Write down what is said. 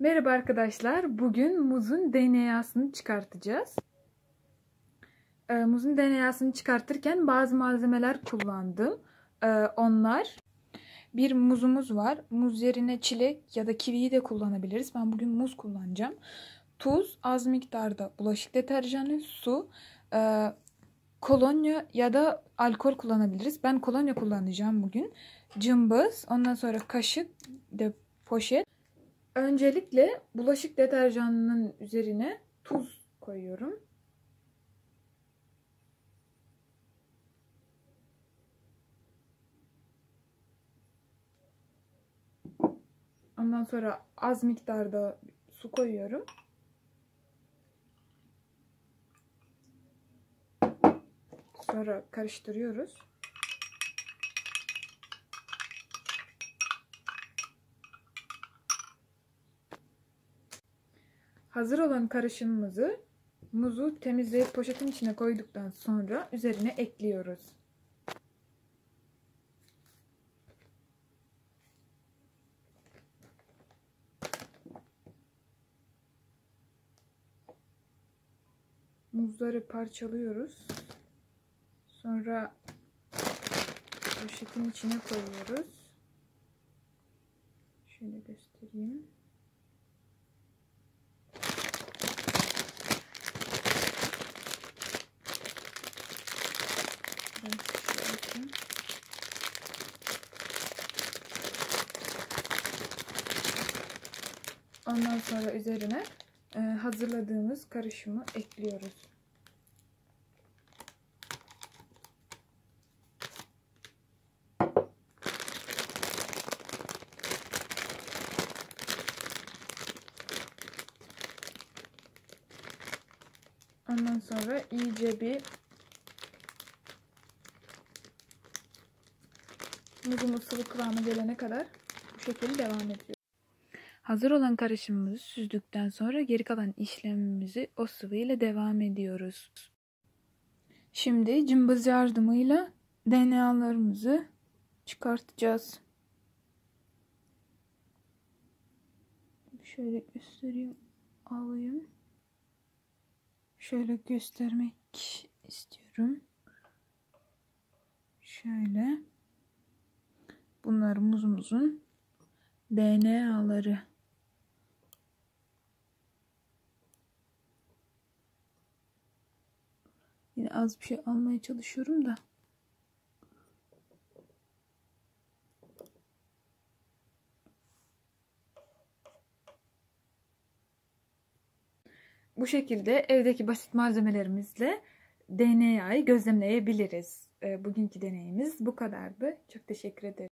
Merhaba arkadaşlar. Bugün muzun DNA'sını çıkartacağız. Muzun DNA'sını çıkartırken bazı malzemeler kullandım. Onlar bir muzumuz var. Muz yerine çilek ya da kiviyi de kullanabiliriz. Ben bugün muz kullanacağım. Tuz, az miktarda bulaşık deterjanı, su, kolonya ya da alkol kullanabiliriz. Ben kolonya kullanacağım bugün. Cımbız, ondan sonra kaşık, de poşet. Öncelikle bulaşık deterjanının üzerine tuz koyuyorum. Ondan sonra az miktarda su koyuyorum. Sonra karıştırıyoruz. Hazır olan karışımımızı muzu temizleyip poşetin içine koyduktan sonra üzerine ekliyoruz. Muzları parçalıyoruz. Sonra poşetin içine koyuyoruz. Şöyle göstereyim. Ondan sonra üzerine hazırladığımız karışımı ekliyoruz. Ondan sonra iyice bir muzumuz sıvı kıvama gelene kadar bu şekilde devam ediyor. Hazır olan karışımımızı süzdükten sonra geri kalan işlemimizi o sıvı ile devam ediyoruz. Şimdi cımbız yardımıyla DNA'larımızı çıkartacağız. Şöyle göstereyim, alayım. Şöyle göstermek istiyorum. Şöyle. Bunlar muzumuzun DNA'ları. Yine az bir şey almaya çalışıyorum da. Bu şekilde evdeki basit malzemelerimizle DNA'yı gözlemleyebiliriz. Bugünkü deneyimiz bu kadardı. Çok teşekkür ederim.